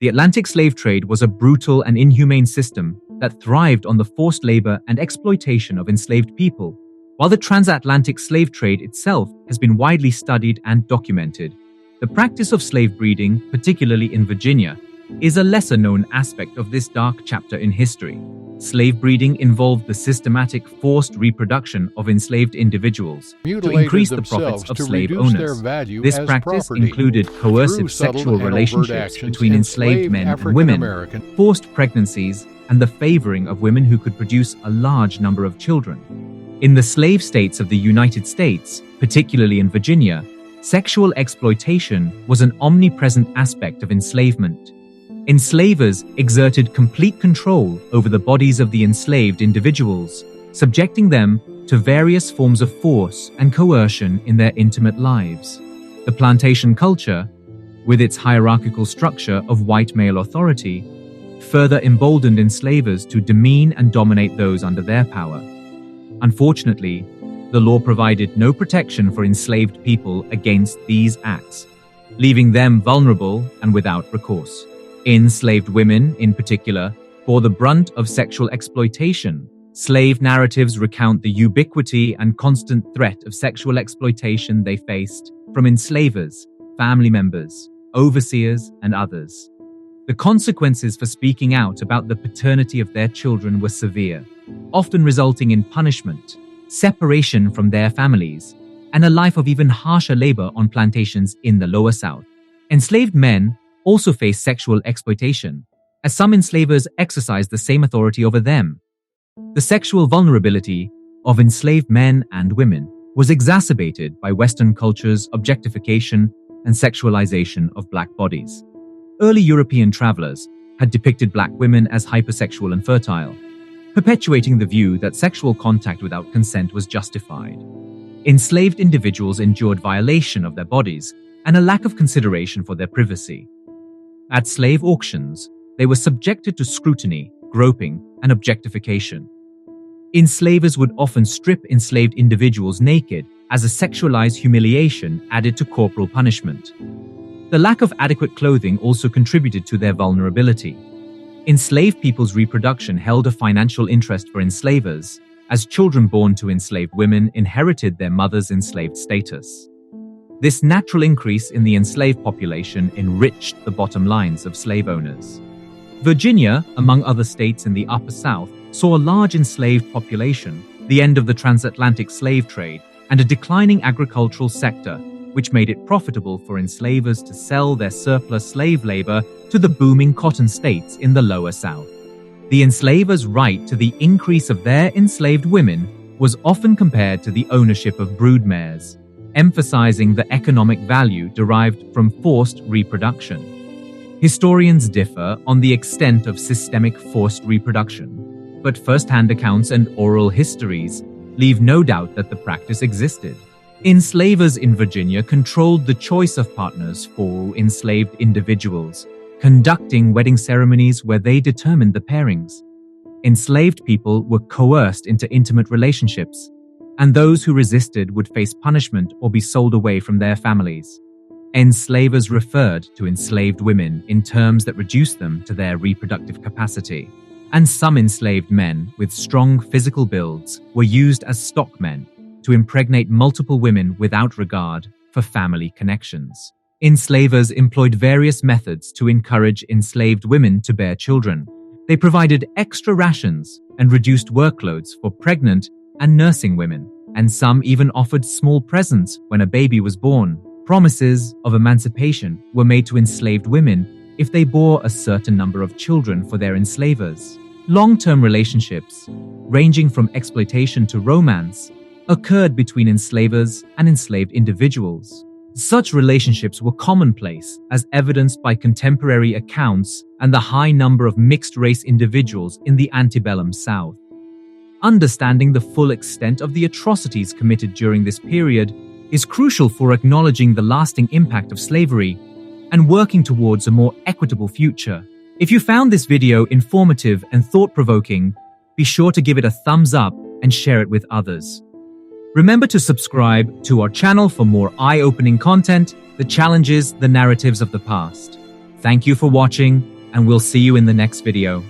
The Atlantic slave trade was a brutal and inhumane system that thrived on the forced labor and exploitation of enslaved people, while the transatlantic slave trade itself has been widely studied and documented. The practice of slave breeding, particularly in Virginia, is a lesser-known aspect of this dark chapter in history. Slave breeding involved the systematic forced reproduction of enslaved individuals to increase the profits of slave owners. This practice included coercive sexual relationships between enslaved men and women, forced pregnancies, and the favoring of women who could produce a large number of children. In the slave states of the United States, particularly in Virginia, sexual exploitation was an omnipresent aspect of enslavement. Enslavers exerted complete control over the bodies of the enslaved individuals, subjecting them to various forms of force and coercion in their intimate lives. The plantation culture, with its hierarchical structure of white male authority, further emboldened enslavers to demean and dominate those under their power. Unfortunately, the law provided no protection for enslaved people against these acts, leaving them vulnerable and without recourse. Enslaved women, in particular, bore the brunt of sexual exploitation. Slave narratives recount the ubiquity and constant threat of sexual exploitation they faced from enslavers, family members, overseers, and others. The consequences for speaking out about the paternity of their children were severe, often resulting in punishment, separation from their families, and a life of even harsher labor on plantations in the Lower South. Enslaved men also faced sexual exploitation, as some enslavers exercised the same authority over them. The sexual vulnerability of enslaved men and women was exacerbated by Western culture's objectification and sexualization of black bodies. Early European travelers had depicted black women as hypersexual and fertile, perpetuating the view that sexual contact without consent was justified. Enslaved individuals endured violation of their bodies and a lack of consideration for their privacy. At slave auctions, they were subjected to scrutiny, groping, and objectification. Enslavers would often strip enslaved individuals naked as a sexualized humiliation added to corporal punishment. The lack of adequate clothing also contributed to their vulnerability. Enslaved people's reproduction held a financial interest for enslavers, as children born to enslaved women inherited their mother's enslaved status. This natural increase in the enslaved population enriched the bottom lines of slave owners. Virginia, among other states in the Upper South, saw a large enslaved population, the end of the transatlantic slave trade, and a declining agricultural sector, which made it profitable for enslavers to sell their surplus slave labor to the booming cotton states in the Lower South. The enslavers' right to the increase of their enslaved women was often compared to the ownership of broodmares, emphasizing the economic value derived from forced reproduction. Historians differ on the extent of systemic forced reproduction, but first-hand accounts and oral histories leave no doubt that the practice existed. Enslavers in Virginia controlled the choice of partners for enslaved individuals, conducting wedding ceremonies where they determined the pairings. Enslaved people were coerced into intimate relationships, and those who resisted would face punishment or be sold away from their families. Enslavers referred to enslaved women in terms that reduced them to their reproductive capacity, and some enslaved men with strong physical builds were used as stockmen to impregnate multiple women without regard for family connections. Enslavers employed various methods to encourage enslaved women to bear children. They provided extra rations and reduced workloads for pregnant and nursing women, and some even offered small presents when a baby was born. Promises of emancipation were made to enslaved women if they bore a certain number of children for their enslavers. Long-term relationships, ranging from exploitation to romance, occurred between enslavers and enslaved individuals. Such relationships were commonplace, as evidenced by contemporary accounts and the high number of mixed-race individuals in the antebellum South. Understanding the full extent of the atrocities committed during this period is crucial for acknowledging the lasting impact of slavery and working towards a more equitable future. If you found this video informative and thought-provoking, be sure to give it a thumbs up and share it with others. Remember to subscribe to our channel for more eye-opening content that challenges the narratives of the past. Thank you for watching, and we'll see you in the next video.